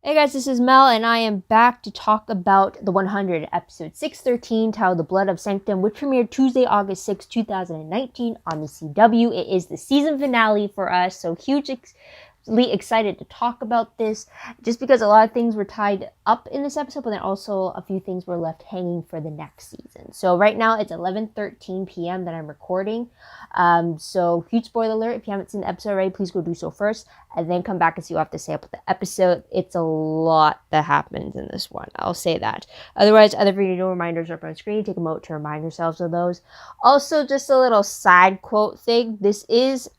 Hey guys, this is Mel, and I am back to talk about the 100, episode 613, titled The Blood of Sanctum, which premiered Tuesday, August 6, 2019 on the CW. It is the season finale for us, so hugely excited to talk about this, just because a lot of things were tied up in this episode, but then also a few things were left hanging for the next season. So right now it's 11:13 p.m. that I'm recording. So huge spoiler alert, if you haven't seen the episode already, please go do so first, and then come back and see what I have to say about the episode. It's a lot that happens in this one, I'll say that. Otherwise, other video reminders are up on screen. Take a moment to remind yourselves of those. Also, just a little side quote thing.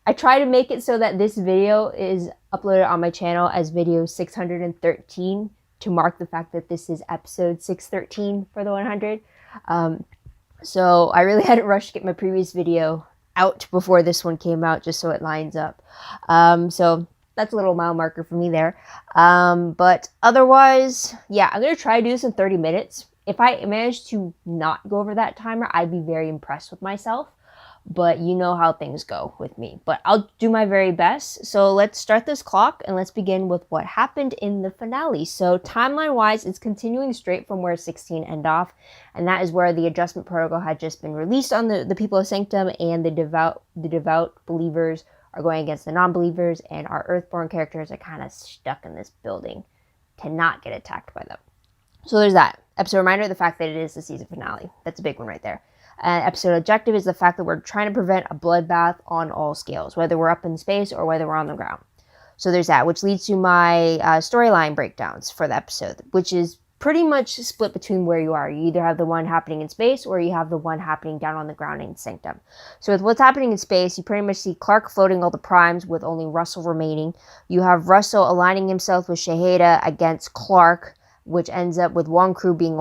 I try to make it so that this video is uploaded on my channel as video 613 to mark the fact that this is episode 613 for the 100. So I really had to rush to get my previous video out before this one came out, just so it lines up. So that's a little mile marker for me there. But otherwise, yeah, I'm going to try to do this in 30 minutes. If I manage to not go over that timer, I'd be very impressed with myself. But you know how things go with me. But I'll do my very best. So let's start this clock and let's begin with what happened in the finale. So timeline-wise, it's continuing straight from where 16 ended off. And that is where the adjustment protocol had just been released on the people of Sanctum, and the devout believers are going against the non-believers, and our Earthborn characters are kind of stuck in this building to not get attacked by them. So there's that. Episode reminder, the fact that it is the season finale. That's a big one right there. Episode objective is the fact that we're trying to prevent a bloodbath on all scales, whether we're up in space or whether we're on the ground. So there's that, which leads to my storyline breakdowns for the episode, which is pretty much split between where you are. You either have the one happening in space or you have the one happening down on the ground in Sanctum. So with what's happening in space, you pretty much see Clark floating all the primes with only Russell remaining. You have Russell aligning himself with Shahida against Clark, which ends up with one crew being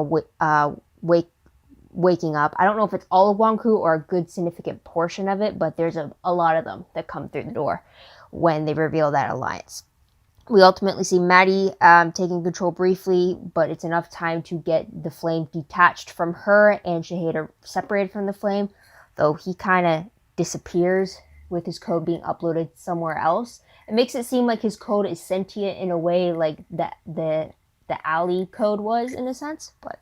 waking up. I don't know if it's all of one crew or a good significant portion of it, but there's a lot of them that come through the door when they reveal that alliance. We ultimately see Maddie taking control briefly, but it's enough time to get the flame detached from her and Shahida separated from the flame, though he kind of disappears with his code being uploaded somewhere else. It makes it seem like his code is sentient in a way like the alley code was, in a sense, but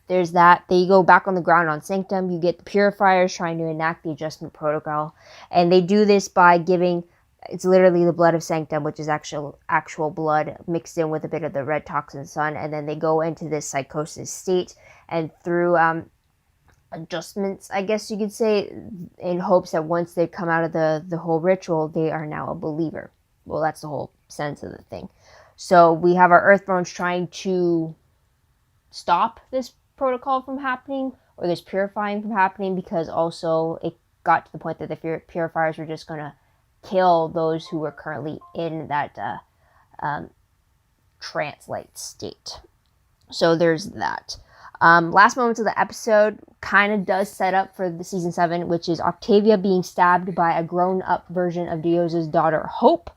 there's that. They go back on the ground on Sanctum. You get the purifiers trying to enact the adjustment protocol. And they do this by giving, it's literally the blood of Sanctum, which is actual blood mixed in with a bit of the red toxin sun. And then they go into this psychosis state. And through adjustments, I guess you could say, in hopes that once they come out of the whole ritual, they are now a believer. Well, that's the whole sense of the thing. So we have our Earthbones trying to stop this protocol from happening, or this purifying from happening, because also it got to the point that the purifiers were just going to kill those who were currently in that trance-like state. So there's that. Last moments of the episode kind of does set up for the season 7, which is Octavia being stabbed by a grown-up version of Dios's daughter, Hope,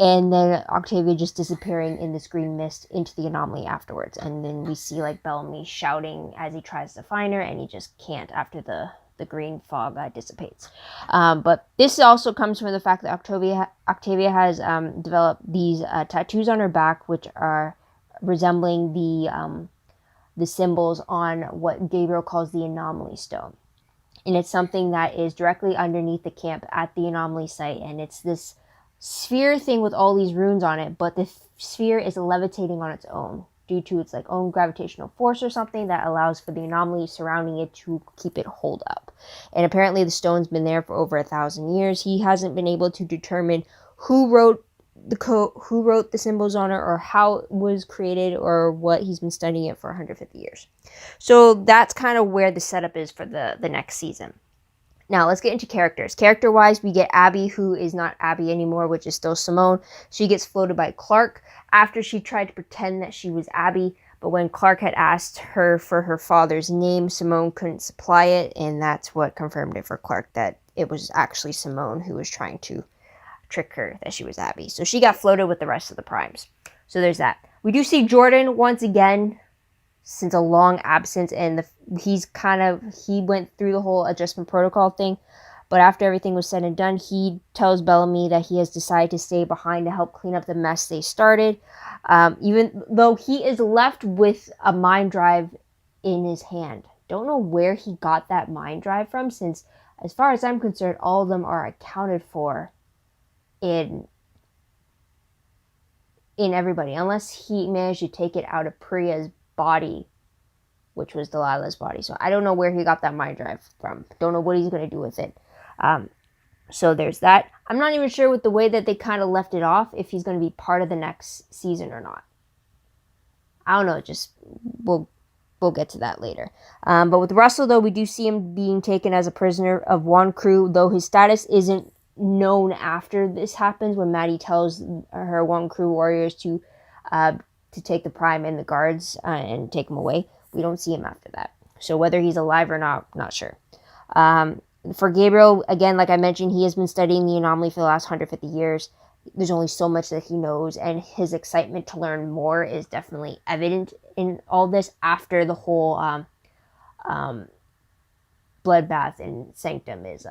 and then Octavia just disappearing in this green mist into the anomaly afterwards. And then we see like Bellamy shouting as he tries to find her, and he just can't after the green fog dissipates. But this also comes from the fact that Octavia has developed these tattoos on her back, which are resembling the symbols on what Gabriel calls the anomaly stone. And it's something that is directly underneath the camp at the anomaly site, and it's this sphere thing with all these runes on it, but the sphere is levitating on its own due to its like own gravitational force or something that allows for the anomaly surrounding it to keep it hold up. And apparently the stone's been there for over 1,000 years. He hasn't been able to determine who wrote the symbols on it, or how it was created, or what. He's been studying it for 150 years. So that's kind of where the setup is for the next season. Now, let's get into characters. Character-wise, we get Abby, who is not Abby anymore, which is still Simone. She gets floated by Clark after she tried to pretend that she was Abby, but when Clark had asked her for her father's name, Simone couldn't supply it, and that's what confirmed it for Clark, that it was actually Simone who was trying to trick her that she was Abby. So she got floated with the rest of the primes. So there's that. We do see Jordan once again, since a long absence, and he went through the whole adjustment protocol thing, But after everything was said and done, he tells Bellamy that he has decided to stay behind to help clean up the mess they started. Even though he is left with a mind drive in his hand. Don't know where he got that mind drive from, since as far as I'm concerned, all of them are accounted for in everybody, unless he managed to take it out of Priya's body, which was Delilah's body. So I don't know where he got that mind drive from. Don't know what he's going to do with it. So there's that. I'm not even sure with the way that they kind of left it off, if he's going to be part of the next season or not. I don't know. Just we'll get to that later. But with Russell, though, we do see him being taken as a prisoner of one crew, though his status isn't known after this happens, when Maddie tells her one crew warriors to take the Prime and the guards and take him away. We don't see him after that. So whether he's alive or not sure. For Gabriel, again, like I mentioned, he has been studying the anomaly for the last 150 years. There's only so much that he knows, and his excitement to learn more is definitely evident in all this after the whole bloodbath in Sanctum is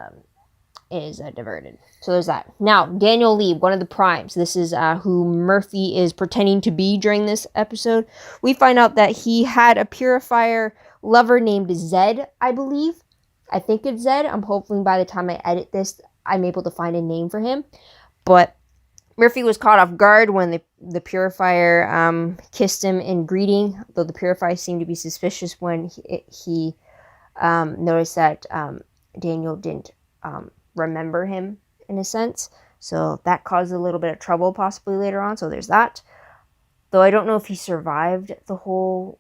diverted. So there's that. Now, Daniel Lee, one of the Primes. This is who Murphy is pretending to be during this episode. We find out that he had a Purifier lover named Zed, I believe. I think it's Zed. I'm hoping by the time I edit this, I'm able to find a name for him. But Murphy was caught off guard when the Purifier kissed him in greeting, though the Purifier seemed to be suspicious when he noticed that Daniel didn't remember him, in a sense. So that caused a little bit of trouble possibly later on. So there's that. Though I don't know if he survived the whole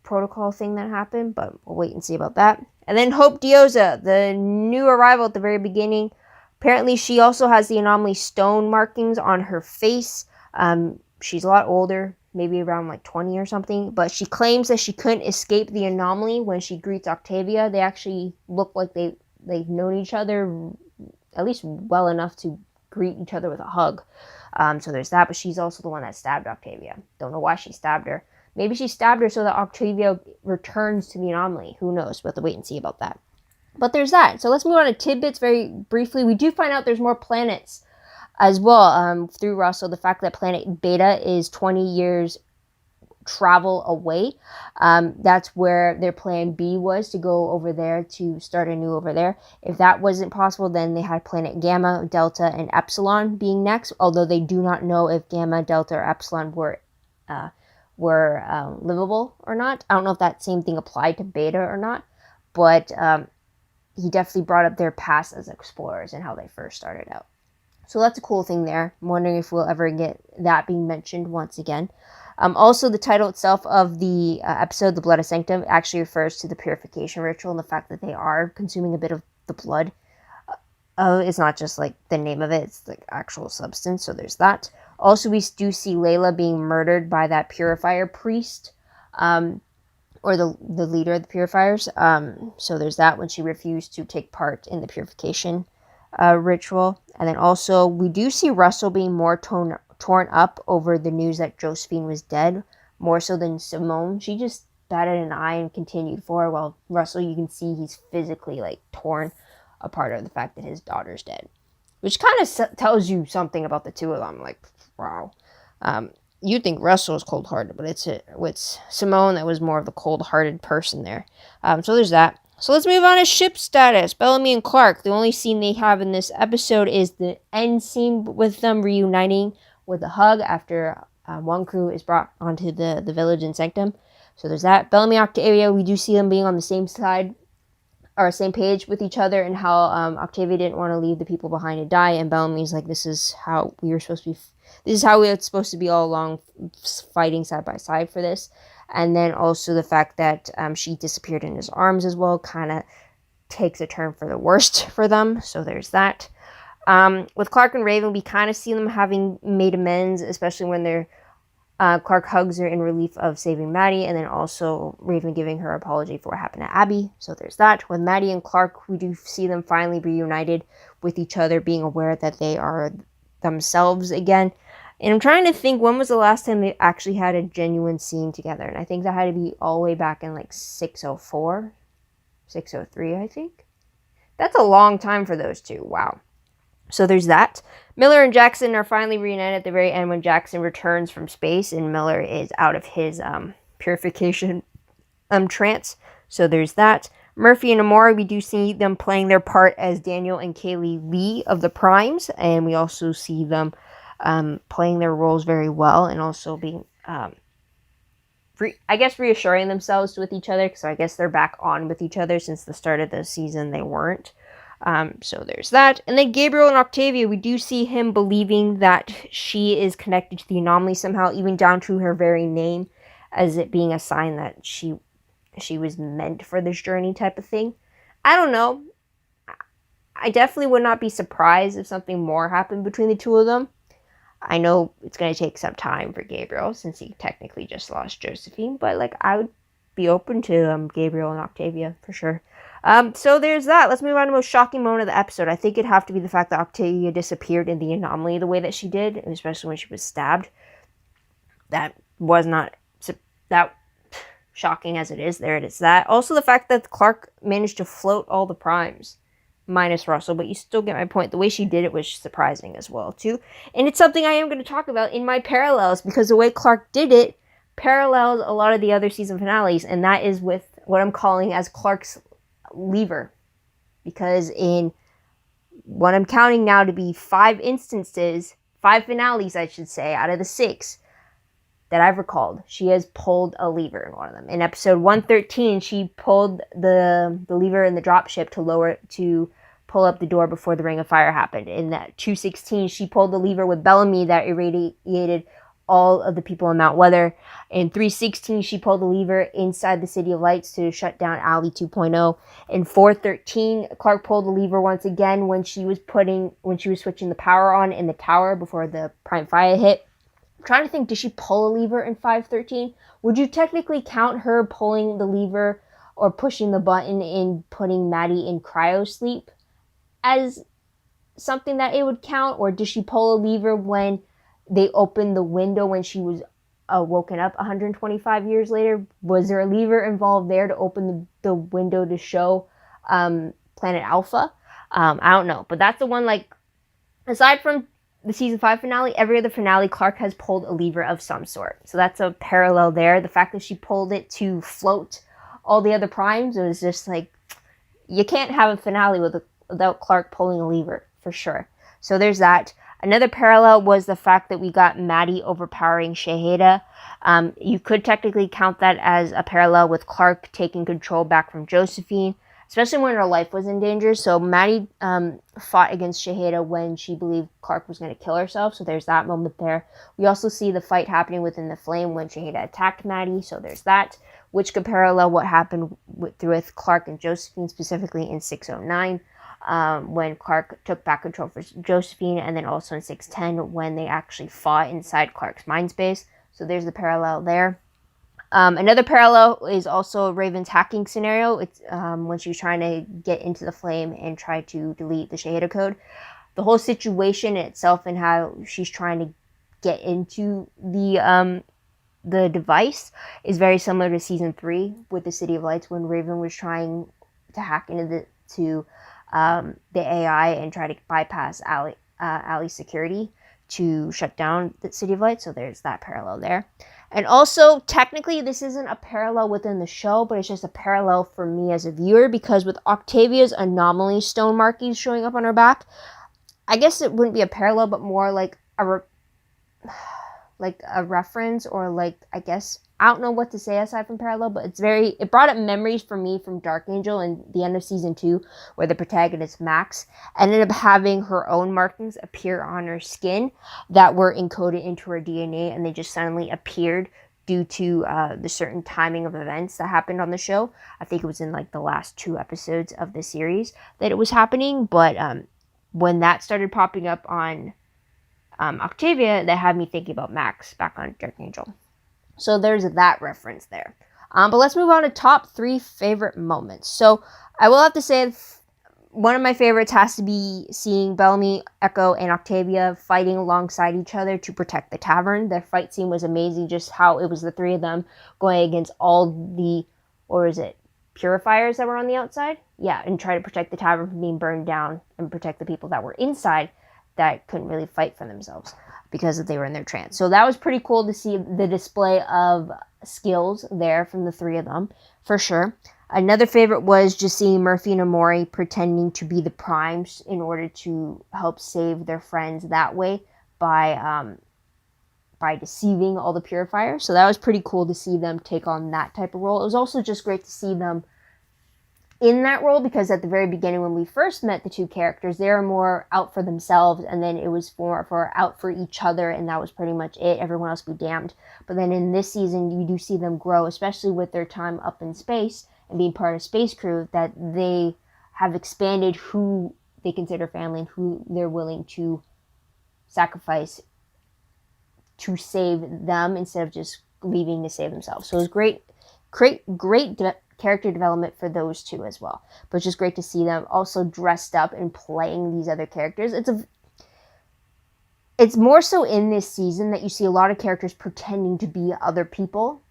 protocol thing that happened, but we'll wait and see about that. And then Hope Dioza, the new arrival at the very beginning. Apparently she also has the anomaly stone markings on her face. She's a lot older, maybe around like 20 or something, but she claims that she couldn't escape the anomaly when she greets Octavia. They actually look like they've known each other at least well enough to greet each other with a hug. So there's that, but she's also the one that stabbed Octavia. Don't know why she stabbed her. Maybe she stabbed her so that Octavia returns to the anomaly. Who knows? We'll have to wait and see about that. But there's that. So let's move on to tidbits very briefly. We do find out there's more planets as well through Russell. The fact that planet Beta is 20 years travel away. That's where their plan B was, to go over there to start anew over there. If that wasn't possible, then they had planet Gamma, Delta, and Epsilon being next, although they do not know if Gamma, Delta, or Epsilon were livable or not. I don't know if that same thing applied to Beta or not, but he definitely brought up their past as explorers and how they first started out. So that's a cool thing there. I'm wondering if we'll ever get that being mentioned once again. Also, the title itself of the episode, The Blood of Sanctum, actually refers to the purification ritual and the fact that they are consuming a bit of the blood. It's not just like the name of it, it's the actual substance, so there's that. Also, we do see Layla being murdered by that purifier priest, or the leader of the purifiers. So there's that, when she refused to take part in the purification ritual. And then also, we do see Russell being more torn up over the news that Josephine was dead, more so than Simone. She just batted an eye and continued forward, while Russell, you can see he's physically like torn apart of the fact that his daughter's dead, which kind of tells you something about the two of them. Like, wow. You'd think Russell is cold-hearted, but it's Simone that was more of the cold-hearted person there. So there's that. So let's move on to ship status. Bellamy and Clark. The only scene they have in this episode is the end scene with them reuniting with a hug after one crew is brought onto the village in Sanctum. So there's that. Bellamy and Octavia, we do see them being on the same side, or same page with each other, and how Octavia didn't want to leave the people behind to die, and Bellamy's like, this is how we were supposed to be. This is how we were supposed to be all along, fighting side by side for this. And then also the fact that she disappeared in his arms as well kind of takes a turn for the worst for them. So there's that. With Clark and Raven, we kind of see them having made amends, especially when they're Clark hugs her in relief of saving Maddie, and then also Raven giving her apology for what happened to Abby. So there's that. With Maddie and Clark, we do see them finally reunited with each other, being aware that they are themselves again. And I'm trying to think, when was the last time they actually had a genuine scene together? And I think that had to be all the way back in like 604, 603, I think. That's a long time for those two. Wow. So there's that. Miller and Jackson are finally reunited at the very end when Jackson returns from space and Miller is out of his purification trance. So there's that. Murphy and Amora, we do see them playing their part as Daniel and Kaylee Lee of the Primes, and we also see them playing their roles very well and also being, reassuring themselves with each other, because I guess they're back on with each other since the start of the season they weren't. So there's that. And then Gabriel and Octavia, we do see him believing that she is connected to the anomaly somehow, even down to her very name, as it being a sign that she was meant for this journey type of thing. I don't know. I definitely would not be surprised if something more happened between the two of them. I know it's going to take some time for Gabriel since he technically just lost Josephine, but like I would be open to Gabriel and Octavia for sure. So there's that. Let's move on to the most shocking moment of the episode. I think it'd have to be the fact that Octavia disappeared in the anomaly the way that she did, especially when she was stabbed. That was not that shocking as it is. There it is. That. Also the fact that Clark managed to float all the primes, minus Russell, but you still get my point. The way she did it was surprising as well, too. And it's something I am going to talk about in my parallels, because the way Clark did it parallels a lot of the other season finales, and that is with what I'm calling as Clark's lever. Because in what I'm counting now to be 5 finales, I should say, out of the 6 that I've recalled, she has pulled a lever in one of them. In episode 113, she pulled the lever in the dropship to pull up the door before the Ring of Fire happened. In that 216, she pulled the lever with Bellamy that irradiated all of the people in Mount Weather. In 316, she pulled the lever inside the City of Lights to shut down Alley 2.0. In 413, Clark pulled the lever once again when she was switching the power on in the tower before the Prime Fire hit. I'm trying to think, did she pull a lever in 513? Would you technically count her pulling the lever or pushing the button in putting Maddie in cryo sleep as something that it would count? Or did she pull a lever when they opened the window when she was woken up 125 years later? Was there a lever involved there to open the window to show Planet Alpha? I don't know. But that's the one, like, aside from the season 5 finale, every other finale, Clark has pulled a lever of some sort. So that's a parallel there. The fact that she pulled it to float all the other primes, it was just like, you can't have a finale without Clark pulling a lever, for sure. So there's that. Another parallel was the fact that we got Maddie overpowering Shahida. You could technically count that as a parallel with Clark taking control back from Josephine, especially when her life was in danger. So Maddie fought against Shahida when she believed Clark was going to kill herself. So there's that moment there. We also see the fight happening within the flame when Shahida attacked Maddie. So there's that, which could parallel what happened with Clark and Josephine, specifically in 609. When Clark took back control for Josephine, and then also in 610 when they actually fought inside Clark's mind space. So there's the parallel there. Another parallel is also Raven's hacking scenario. It's when she's trying to get into the flame and try to delete the Shahida code. The whole situation itself and how she's trying to get into the device is very similar to season 3 with the City of Lights, when Raven was trying to hack into the AI and try to bypass Allie's security to shut down the City of Light. So there's that parallel there. And also, technically, this isn't a parallel within the show, but it's just a parallel for me as a viewer, because with Octavia's anomaly stone markings showing up on her back, I guess it wouldn't be a parallel, but more like a reference, or like, I guess, I don't know what to say aside from parallel, but it brought up memories for me from Dark Angel and the end of season 2, where the protagonist Max ended up having her own markings appear on her skin that were encoded into her DNA, and they just suddenly appeared due to the certain timing of events that happened on the show. I think it was in like the last 2 episodes of the series that it was happening, but when that started popping up on Octavia, that had me thinking about Max back on Dark Angel. So there's that reference there. But let's move on to top 3 favorite moments. So I will have to say one of my favorites has to be seeing Bellamy, Echo, and Octavia fighting alongside each other to protect the tavern. Their fight scene was amazing, just how it was the 3 of them going against all the, or is it purifiers that were on the outside. Yeah, and try to protect the tavern from being burned down and protect the people that were inside that couldn't really fight for themselves because they were in their trance. So that was pretty cool to see the display of skills there from the three of them, for sure. Another favorite was just seeing Murphy and Amori pretending to be the Primes in order to help save their friends that way by deceiving all the purifiers. So that was pretty cool to see them take on that type of role. It was also just great to see them in that role, because at the very beginning when we first met the two characters, they were more out for themselves, and then it was more for out for each other, and that was pretty much it. Everyone else be damned. But then in this season, you do see them grow, especially with their time up in space and being part of Space Crew, that they have expanded who they consider family and who they're willing to sacrifice to save them instead of just leaving to save themselves. So it was great character development for those two as well. But it's just great to see them also dressed up and playing these other characters. It's more so in this season that you see a lot of characters pretending to be other people,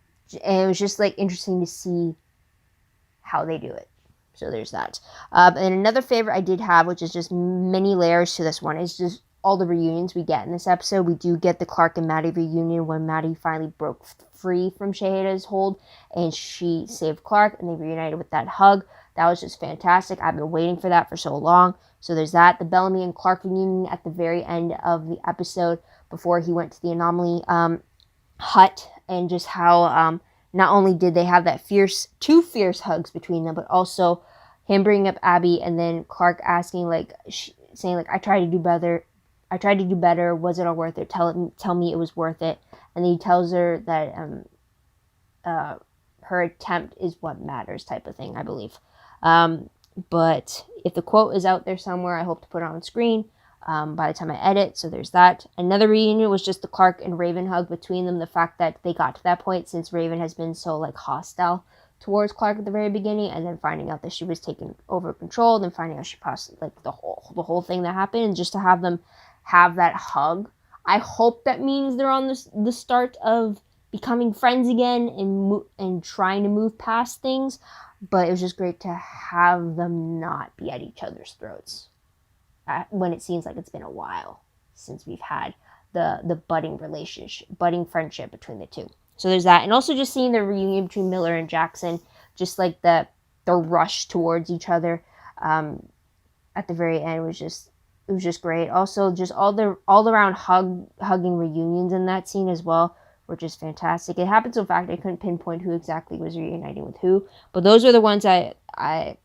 and it was just like interesting to see how they do it. So there's that. And another favorite I did have, which is just many layers to this one, is just all the reunions we get in this episode. We do get the Clark and Maddie reunion when Maddie finally broke free from Shahida's hold and she saved Clark, and they reunited with that hug. That was just fantastic. I've been waiting for that for so long. So there's that. The Bellamy and Clark reunion at the very end of the episode before he went to the anomaly hut, and just how not only did they have that two fierce hugs between them, but also him bringing up Abby and then Clark asking, saying I tried to do better. Was it all worth it? Tell me it was worth it. And he tells her that her attempt is what matters, type of thing, I believe. But if the quote is out there somewhere, I hope to put it on screen by the time I edit. So there's that. Another reunion was just the Clark and Raven hug between them. The fact that they got to that point, since Raven has been so hostile towards Clark at the very beginning, and then finding out that she was taking over control, then finding out she possibly the whole thing that happened, and just to have them have that hug. I hope that means they're on the start of becoming friends again and trying to move past things. But it was just great to have them not be at each other's throats when it seems like it's been a while since we've had the budding friendship between the two. So there's that. And also just seeing the reunion between Miller and Jackson, just like the rush towards each other at the very end was just great. Also, just all around hugging reunions in that scene as well were just fantastic. It happened so fast I couldn't pinpoint who exactly was reuniting with who, but those are the ones I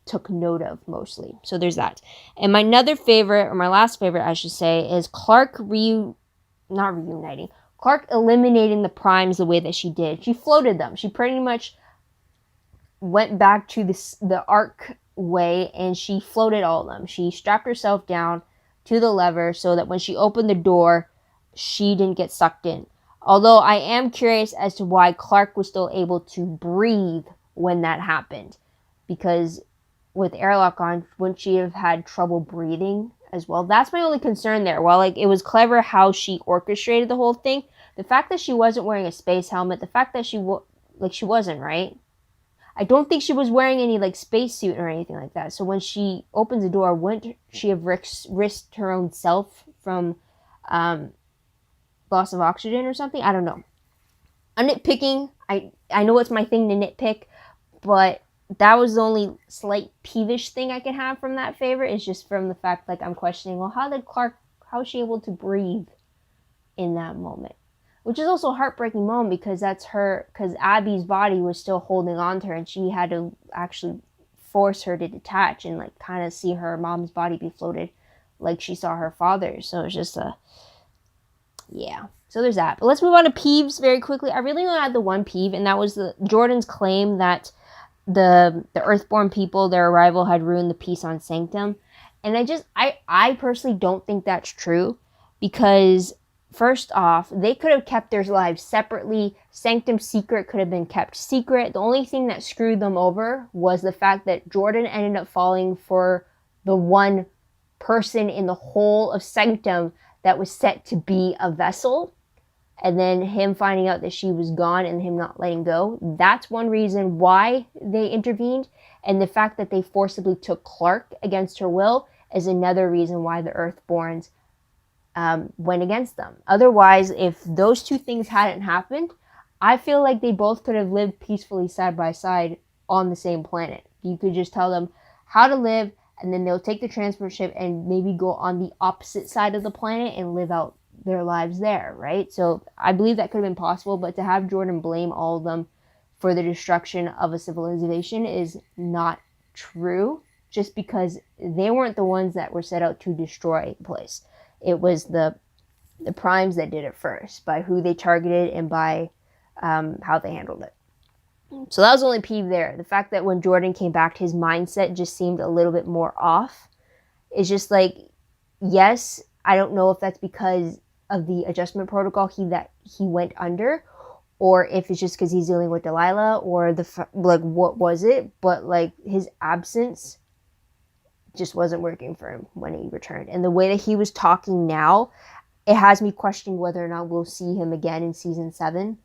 took note of mostly. So there's that. And my last favorite, I should say, is Clark Clark eliminating the Primes the way that she did. She floated them. She pretty much went back to the arc way, and she floated all of them. She strapped herself down to the lever so that when she opened the door, she didn't get sucked in. Although I am curious as to why Clark was still able to breathe when that happened, because with airlock on, wouldn't she have had trouble breathing as well? That's my only concern there. While it was clever how she orchestrated the whole thing, the fact that she wasn't wearing a space helmet, the fact that she wasn't, right? I don't think she was wearing any spacesuit or anything like that. So when she opens the door, wouldn't she have risked her own self from loss of oxygen or something? I don't know. I'm nitpicking. I know it's my thing to nitpick, but that was the only slight peevish thing I could have from that favorite. Is just from the fact I'm questioning, well, how was she able to breathe in that moment? Which is also a heartbreaking moment, because Abby's body was still holding on to her, and she had to actually force her to detach and kind of see her mom's body be floated like she saw her father's. So it's just yeah. So there's that. But let's move on to peeves very quickly. I really only had the one peeve, and that was Jordan's claim that the Earthborn people, their arrival had ruined the peace on Sanctum. And I personally don't think that's true, because first off, they could have kept their lives separately. Sanctum's secret could have been kept secret. The only thing that screwed them over was the fact that Jordan ended up falling for the one person in the whole of Sanctum that was set to be a vessel. and then him finding out that she was gone and him not letting go. That's one reason why they intervened. And the fact that they forcibly took Clark against her will is another reason why the Earthborns went against them. Otherwise, if those two things hadn't happened, I feel like they both could have lived peacefully side by side on the same planet. You could just tell them how to live, and then they'll take the transport ship and maybe go on the opposite side of the planet and live out their lives there, right? So I believe that could have been possible, but to have Jordan blame all of them for the destruction of a civilization is not true, just because they weren't the ones that were set out to destroy the place. It was the primes that did it first, by who they targeted and by how they handled it. So that was the only peeve there. The fact that when Jordan came back, his mindset just seemed a little bit more off. It's just like, yes, I don't know if that's because of the adjustment protocol he went under, or if it's just because he's dealing with Delilah, or what was it? But like, his absence just wasn't working for him when he returned. And the way that he was talking now, it has me questioning whether or not we'll see him again in season 7,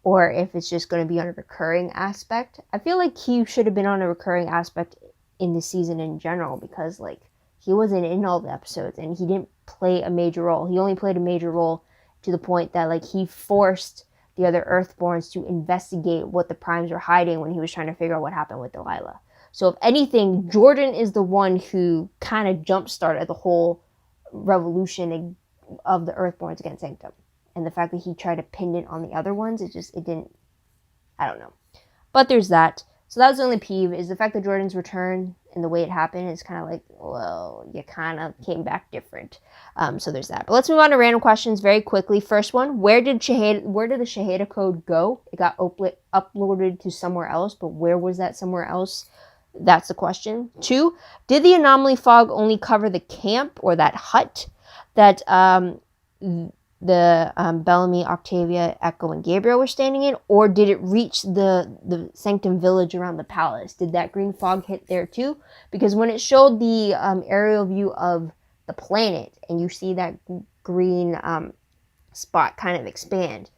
or if it's just going to be on a recurring aspect. I feel like he should have been on a recurring aspect in the season in general, because like, he wasn't in all the episodes and he didn't play a major role. He only played a major role to the point that like, he forced the other Earthborns to investigate what the primes were hiding when he was trying to figure out what happened with Delilah. So if anything, Jordan is the one who kind of jump-started the whole revolution of the Earthborns against Sanctum. And the fact that he tried to pin it on the other ones, it didn't, I don't know. But there's that. So that was the only peeve, is the fact that Jordan's return and the way it happened is kind of like, well, you kind of came back different. So there's that. But let's move on to random questions very quickly. First one, where did the Shahida code go? It got uploaded to somewhere else, but where was that somewhere else? That's the question. 2, did the anomaly fog only cover the camp or that hut that Bellamy, Octavia, Echo, and Gabriel were standing in, or did it reach the Sanctum village around the palace? Did that green fog hit there too? Because when it showed the aerial view of the planet, and you see that green spot kind of expand,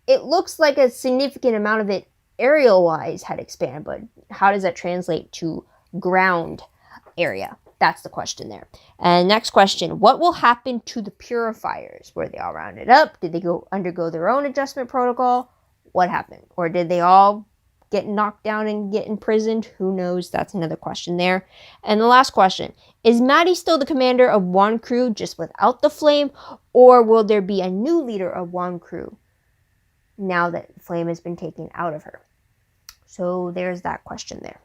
it looks like a significant amount of it aerial-wise had expanded, but how does that translate to ground area? That's the question there. And next question, what will happen to the purifiers? Were they all rounded up? Did they undergo their own adjustment protocol? What happened? Or did they all get knocked down and get imprisoned? Who knows? That's another question there. And the last question, is Maddie still the commander of one crew just without the flame? Or will there be a new leader of one crew now that the flame has been taken out of her? So there's that question there.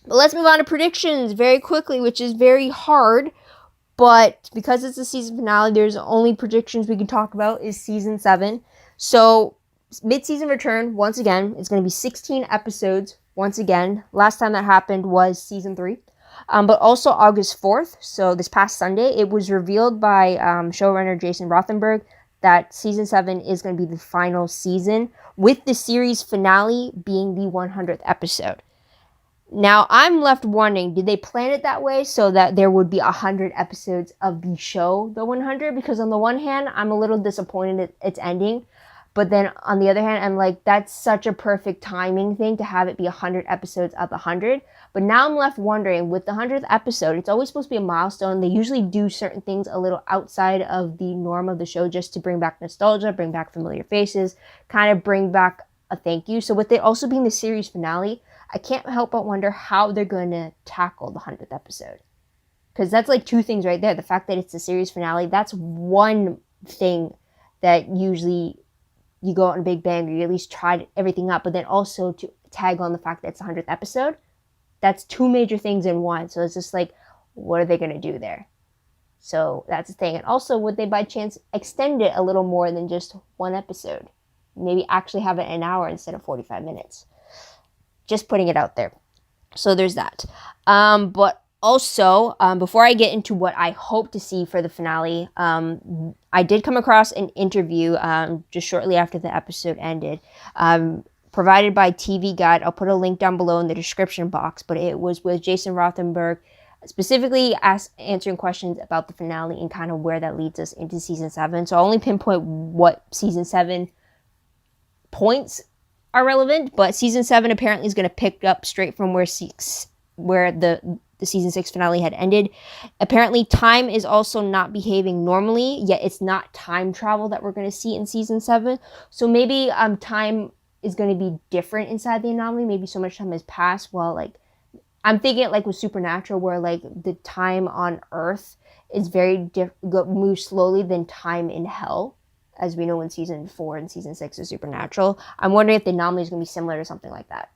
But let's move on to predictions very quickly, which is very hard. But because it's the season finale, there's only predictions we can talk about is season 7. So mid-season return, once again, it's going to be 16 episodes once again. Last time that happened was season 3. But also August 4th, so this past Sunday, it was revealed by showrunner Jason Rothenberg that season 7 is going to be the final season, with the series finale being the 100th episode. Now, I'm left wondering, did they plan it that way so that there would be 100 episodes of the show, The 100? Because on the one hand, I'm a little disappointed it's ending. But then on the other hand, I'm like, that's such a perfect timing thing to have it be 100 episodes of the 100. But now I'm left wondering, with the 100th episode, it's always supposed to be a milestone. They usually do certain things a little outside of the norm of the show just to bring back nostalgia, bring back familiar faces, kind of bring back a thank you. So with it also being the series finale, I can't help but wonder how they're going to tackle the 100th episode. Because that's like two things right there. The fact that it's the series finale, that's one thing that usually you go out in a big bang, or you at least tried everything up. But then also to tag on the fact that it's the 100th episode, that's two major things in one. So it's just like, what are they going to do there? So that's the thing. And also, would they by chance extend it a little more than just one episode? Maybe actually have it an hour instead of 45 minutes. Just putting it out there. So there's that. But also, before I get into what I hope to see for the finale, I did come across an interview just shortly after the episode ended, provided by TV Guide. I'll put a link down below in the description box, but it was with Jason Rothenberg specifically answering questions about the finale and kind of where that leads us into season 7. So I'll only pinpoint what season 7 points are relevant, but season 7 apparently is going to pick up straight from where the season 6 finale had ended. Apparently time is also not behaving normally, yet it's not time travel that we're going to see in season 7. So maybe time is going to be different inside the anomaly. Maybe so much time has passed while, like, I'm thinking it like with Supernatural, where like the time on Earth is very moves slowly than time in hell, as we know in season 4 and season 6 of Supernatural. I'm wondering if the anomaly is going to be similar to something like that.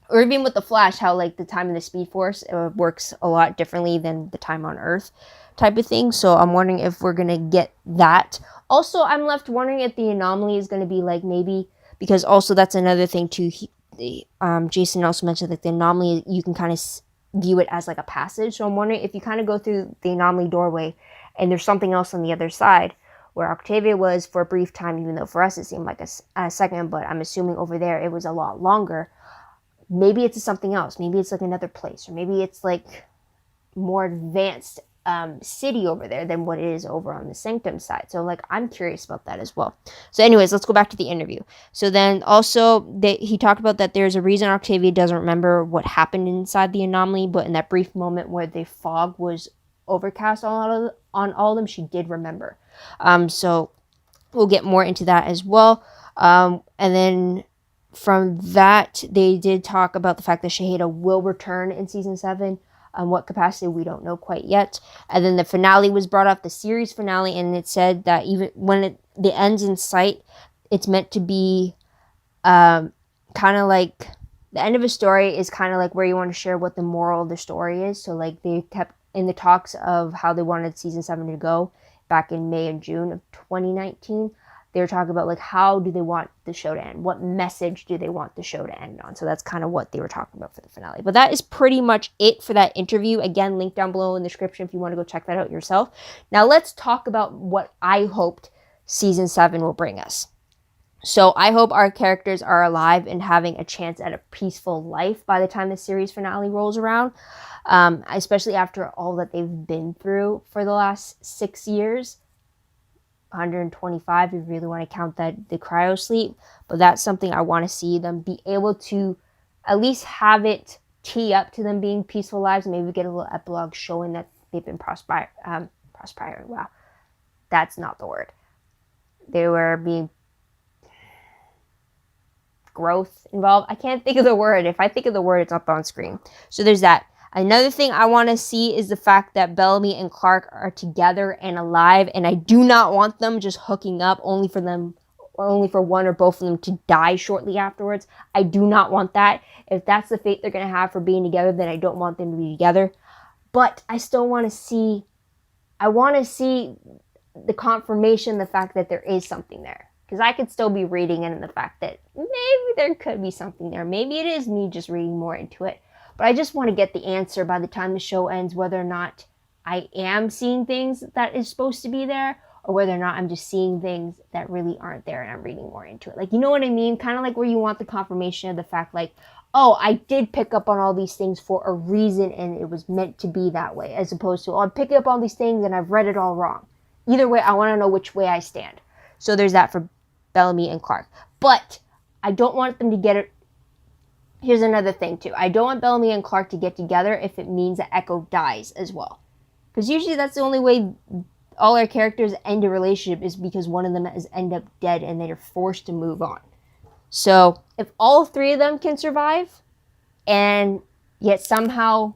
Or even with the Flash, how like the time in the Speed Force works a lot differently than the time on Earth type of thing. So I'm wondering if we're going to get that. Also, I'm left wondering if the anomaly is going to be like maybe, because also that's another thing too. Jason also mentioned that the anomaly, you can kind of view it as like a passage. So I'm wondering if you kind of go through the anomaly doorway and there's something else on the other side where Octavia was for a brief time, even though for us it seemed like a second, but I'm assuming over there it was a lot longer. Maybe it's something else. Maybe it's like another place, or maybe it's like more advanced city over there than what it is over on the Sanctum side. So like I'm curious about that as well. So anyways, let's go back to the interview. So then also he talked about that there's a reason Octavia doesn't remember what happened inside the anomaly, but in that brief moment where the fog was overcast on all of them, she did remember. So we'll get more into that as well. And then from that, they did talk about the fact that Shahida will return in season 7. What capacity, we don't know quite yet. And then the finale was brought up, the series finale, and it said that even when the end's in sight, it's meant to be kind of like the end of a story is kind of like where you want to share what the moral of the story is. So like they kept in the talks of how they wanted season 7 to go back in May and June of 2019. They were talking about like how do they want the show to end? What message do they want the show to end on? So that's kind of what they were talking about for the finale. But that is pretty much it for that interview. Again, link down below in the description if you want to go check that out yourself. Now let's talk about what I hoped season 7 will bring us. So I hope our characters are alive and having a chance at a peaceful life by the time the series finale rolls around. Especially after all that they've been through for the last 6 years. 125 if you really want to count that the cryo sleep, but that's something I want to see them be able to at least have it tee up to them being peaceful lives. Maybe we get a little epilogue showing that they've been prospering. Wow, that's not the word. They were being growth involved. I can't think of the word. If I think of the word, it's up on screen. So there's that. Another thing I want to see is the fact that Bellamy and Clark are together and alive, and I do not want them just hooking up only for one or both of them to die shortly afterwards. I do not want that. If that's the fate they're going to have for being together, then I don't want them to be together. But I still want to see, the confirmation, the fact that there is something there. Because I could still be reading it, and the fact that maybe there could be something there. Maybe it is me just reading more into it. But I just want to get the answer by the time the show ends, whether or not I am seeing things that is supposed to be there, or whether or not I'm just seeing things that really aren't there and I'm reading more into it. Like, you know what I mean? Kind of like where you want the confirmation of the fact, like, oh, I did pick up on all these things for a reason and it was meant to be that way, as opposed to, oh, I'm picking up all these things and I've read it all wrong. Either way, I want to know which way I stand. So there's that for Bellamy and Clark. But I don't want them to get it. Here's another thing, too. I don't want Bellamy and Clark to get together if it means that Echo dies as well. Because usually that's the only way all our characters end a relationship is because one of them has ended up dead and they're forced to move on. So if all 3 of them can survive, and yet somehow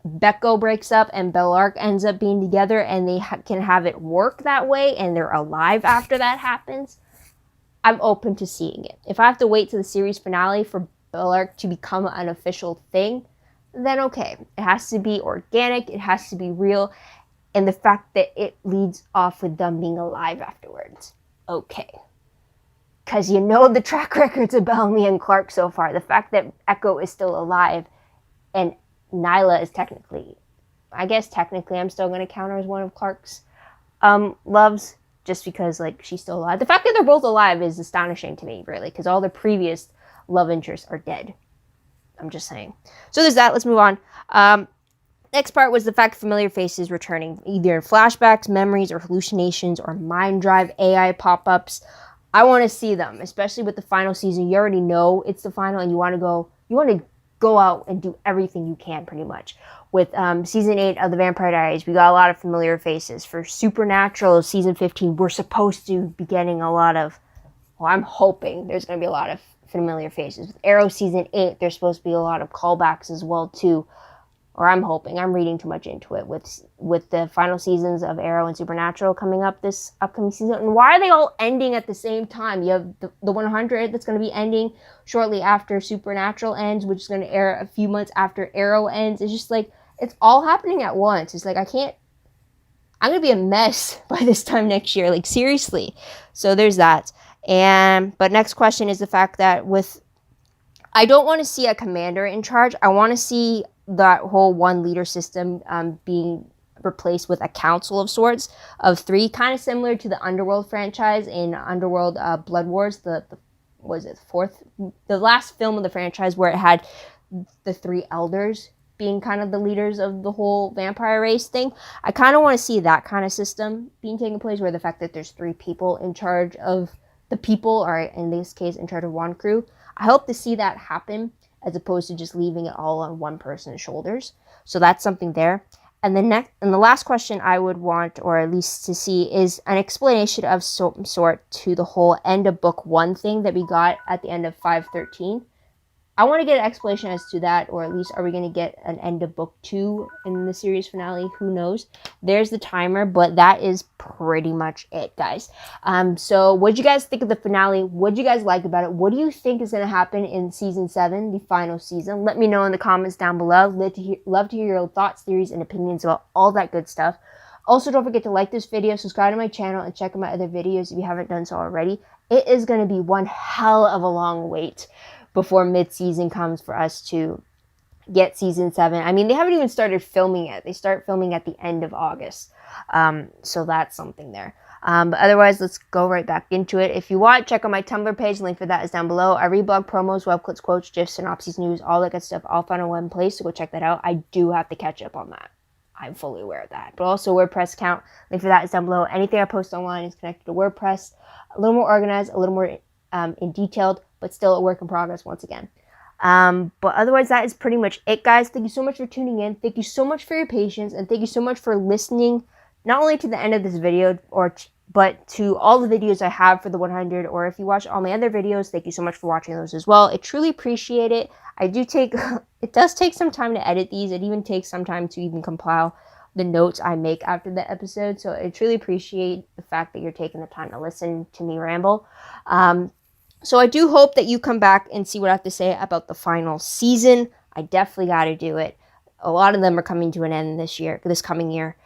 Becco breaks up and Bellark ends up being together and they can have it work that way and they're alive after that happens, I'm open to seeing it. If I have to wait to the series finale for Bellark to become an official thing, then okay. It has to be organic, it has to be real, and the fact that it leads off with them being alive afterwards. Okay. Because you know the track records of Bellamy and Clark so far. The fact that Echo is still alive and Nyla is technically I'm still going to count her as one of Clark's loves, just because like she's still alive. The fact that they're both alive is astonishing to me, really, because all the previous love interests are dead. I'm just saying. So there's that. Let's move on. Next part was the fact familiar faces returning, either in flashbacks, memories, or hallucinations, or mind drive AI pop-ups. I want to see them, especially with the final season. You already know it's the final, and you want to go out and do everything you can, pretty much. With season 8 of the Vampire Diaries, we got a lot of familiar faces. For Supernatural season 15, we're supposed to be getting a lot of, well, I'm hoping there's going to be a lot of familiar faces. With Arrow season 8, there's supposed to be a lot of callbacks as well, too. Or I'm hoping. I'm reading too much into it with the final seasons of Arrow and Supernatural coming up this upcoming season. And why are they all ending at the same time? You have the 100 that's going to be ending shortly after Supernatural ends, which is going to air a few months after Arrow ends. It's just like, it's all happening at once. It's like, I'm going to be a mess by this time next year. Like, seriously. So there's that. But next question is the fact that I don't want to see a commander in charge. I want to see that whole one leader system being replaced with a council of sorts of 3, kind of similar to the Underworld franchise in Underworld Blood Wars, the last film of the franchise, where it had the 3 elders being kind of the leaders of the whole vampire race thing. I kind of want to see that kind of system being taken place, where the fact that there's 3 people in charge of the people, or in this case in charge of one crew. I hope to see that happen, as opposed to just leaving it all on one person's shoulders. So that's something there. And the last question I would want, or at least to see, is an explanation of some sort to the whole end of book 1 thing that we got at the end of 513. I want to get an explanation as to that, or at least are we going to get an end of book 2 in the series finale? Who knows? There's the timer, but that is pretty much it, guys. So what did you guys think of the finale? What did you guys like about it? What do you think is going to happen in season 7, the final season? Let me know in the comments down below. Love to hear your thoughts, theories, and opinions about all that good stuff. Also, don't forget to like this video, subscribe to my channel, and check out my other videos if you haven't done so already. It is going to be one hell of a long wait before mid-season comes for us to get season 7. I mean, they haven't even started filming it. They start filming at the end of August. So that's something there. But otherwise, let's go right back into it. If you want, check out my Tumblr page. The link for that is down below. I read blog promos, web clips, quotes, gifs, synopses, news, all that good stuff, all found in one place. So go check that out. I do have to catch up on that. I'm fully aware of that. But also WordPress account. Link for that is down below. Anything I post online is connected to WordPress. A little more organized, a little more in detailed, but still a work in progress once again. But otherwise, that is pretty much it, guys. Thank you so much for tuning in. Thank you so much for your patience, and thank you so much for listening, not only to the end of this video, but to all the videos I have for the 100, or if you watch all my other videos, thank you so much for watching those as well. I truly appreciate it. It does take some time to edit these. It even takes some time to even compile the notes I make after the episode. So I truly appreciate the fact that you're taking the time to listen to me ramble. So I do hope that you come back and see what I have to say about the final season. I definitely got to do it. A lot of them are coming to an end this coming year.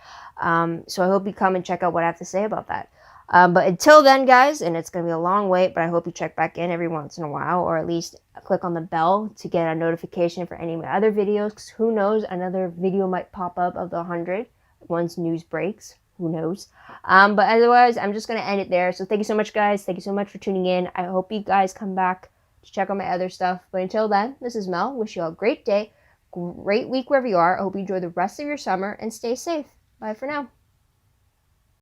So I hope you come and check out what I have to say about that. But until then, guys, and it's going to be a long wait, but I hope you check back in every once in a while, or at least click on the bell to get a notification for any of my other videos. 'Cause who knows, another video might pop up of the 100 once news breaks. Who knows? But otherwise, I'm just going to end it there. So thank you so much, guys. Thank you so much for tuning in. I hope you guys come back to check out my other stuff. But until then, this is Mel. Wish you all a great day, great week wherever you are. I hope you enjoy the rest of your summer and stay safe. Bye for now.